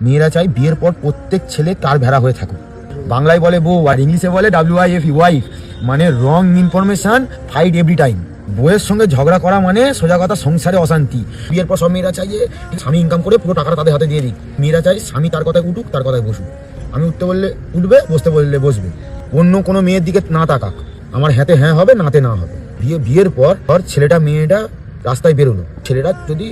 মেয়েরা চাই বিয়ের পর প্রত্যেক ছেলে তার ভেড়া হয়ে থাকুক। বাংলায় বলে বউ আর ইংলিশে বলে WIF ওয়াইফ, মানে wrong information fight every time. বউয়ের সঙ্গে ঝগড়া করা মানে সোজা কথা সংসারে অশান্তি। বিয়ের পর সব মেয়েরা চাই যে স্বামী ইনকাম করে পুরো টাকাটা তাদের হাতে দিয়ে দিই। মেয়েরা চাই স্বামী তার কথায় উঠুক, তার কথায় বসুক। আমি উঠতে বললে উঠবে, বসতে বললে বসবে, অন্য কোনো মেয়ের দিকে না তাকাক। আমার হাতে হ্যাঁ হবে, নাতে না হবে। বিয়ের পর ছেলেটা মেয়েটা রাস্তায় বেরোলো, ছেলেটা যদি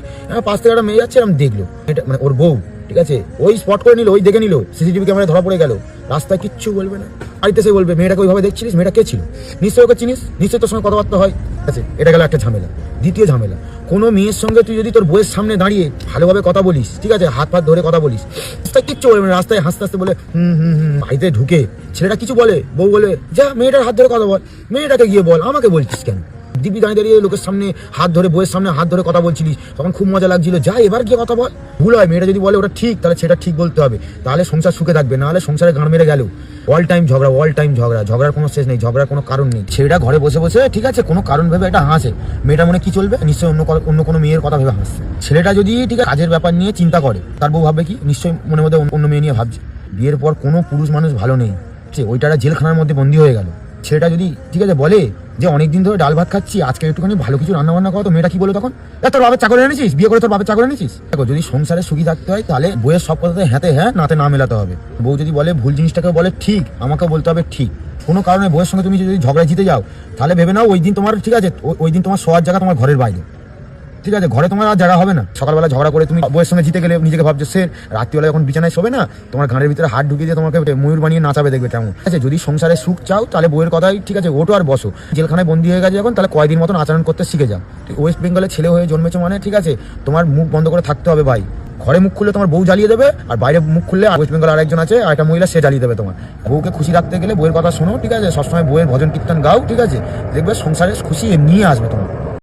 পাশ থেকে একটা মেয়ে যাচ্ছে এরকম দেখলো, এটা মানে ওর বউ, ঠিক আছে, ওই স্পট করে নিল, ওই দেখে নিল, সিসিটিভি ক্যামেরায় ধরা পড়ে গেল, রাস্তায় কিচ্ছু বলবে না। বাড়িতে সে বলবে মেয়েটাকে ওইভাবে দেখছিলিস, মেয়েটা কে ছিল, নিশ্চয়ই ওকে চিনিস, নিশ্চয়ই তোর সঙ্গে কথাবার্তা হয়, ঠিক আছে। এটা গেল একটা ঝামেলা। দ্বিতীয় ঝামেলা, কোনো মেয়ের সঙ্গে তুই যদি তোর বউয়ের সামনে দাঁড়িয়ে ভালোভাবে কথা বলিস, ঠিক আছে, হাত ফাত ধরে কথা বলিস, রাস্তায় কিচ্ছু বলবে না, রাস্তায় হাসতে হাসতে বলে বাড়িতে ঢুকে ছেলেটা কিছু বলে, বউ বলে যা মেয়েটার হাত ধরে কথা বল, মেয়েটাকে গিয়ে বল, আমাকে বলছিস কেন? দিব্যি দাঁড়িয়ে দাঁড়িয়ে লোকের সামনে হাত ধরে, বউয়ের সামনে হাত ধরে কথা বলছিলিস, তখন খুব মজা লাগছিল, যা এবার গিয়ে কথা বল। ভুল হয়, মেয়েটা যদি বলে ওটা ঠিক, তাহলে সেটা ঠিক বলতে হবে, তাহলে সংসার সুখে থাকবে, নাহলে সংসারে গান মেরে গেল। অল টাইম ঝগড়া, অল টাইম ঝগড়া, ঝগড়ার কোনো শেষ নেই, ঝগড়ার কোনো কারণ নেই। ছেলেটা ঘরে বসে বসে, ঠিক আছে, কোনো কারণ ভেবে এটা হাসে, মেয়েটা মনে কি চলবে, নিশ্চয়ই অন্য কোনো মেয়ের কথা ভেবে হাসছে। ছেলেটা যদি ঠিক আছে কাজের ব্যাপার নিয়ে চিন্তা করে, তার বউ ভাববে কি, নিশ্চয়ই মনের মধ্যে অন্য মেয়ে নিয়ে ভাবছে। বিয়ের পর কোনো পুরুষ মানুষ ভালো নেই, ওইটা জেলখানার মধ্যে বন্দী হয়ে গেল। ছেলেটা যদি ঠিক আছে বলে যে অনেকদিন ধরে ডাল ভাত খাচ্ছি, আজকে একটুখানি ভালো কিছু রান্না বান্না করো, তো মেয়েটা কি বলে তখন, তোর বাবার চাকরি এনেছিস, বিয়ে করে তোর বাবার চাকরি এনেছিস। দেখো, যদি সংসারে সুখী থাকতে হয় তাহলে বইয়ের সব কথাতে হ্যাঁতে হ্যাঁ, নাতে না মেলাতে হবে। বউ যদি বলে ভুল জিনিসটাকে বলে ঠিক, আমাকে বলতে হবে ঠিক। কোনো কারণে বইয়ের সঙ্গে তুমি যদি ঝগড়া জিতে যাও, তাহলে ভেবে নাও ওই দিন তোমার, ঠিক আছে, ওই দিন তোমার শোয়ার জায়গা তোমার ঘরের বাইরে, ঠিক আছে, ঘরে তোমার আর জায়গা হবে না। সকালবেলা ঝগড়া করে তুমি বউয়ের সঙ্গে জিতে গেলে নিজেকে ভাবছো সে, রাত্রিবেলা যখন বিছানায় শোবে না, তোমার ঘাড়ের ভিতরে হাত ঢুকিয়ে দিয়ে তোমাকে ময়ূর বানিয়ে নাচাবে, দেখবে কেমন। ঠিক আছে, যদি সংসারে সুখ চাও তাহলে বউয়ের কথাই, ঠিক আছে, ওঠো আর বসো। জেলখানায় বন্দী হয়ে গেছে যখন, তাহলে কয়দিন মতন আচরণ করতে শিখে যাও। ওয়েস্ট বেঙ্গলের ছেলে হয়ে জন্মেছো মানে, ঠিক আছে, তোমার মুখ বন্ধ করে থাকতে হবে ভাই। ঘরে মুখ খুললে তোমার বউ জ্বালিয়ে দেবে, আর বাইরে মুখ খুললে ওয়েস্ট বেঙ্গল আরেকজন আছে, আর একটা মহিলা, সে জ্বালিয়ে দেবে তোমার। বউকে খুশি রাখতে গেলে বউয়ের কথা শোনো, ঠিক আছে, সবসময় বউয়ের ভজন কীর্তন গাও, ঠিক আছে, দেখবে সংসারে খুশি নিয়ে আসবে তোমার।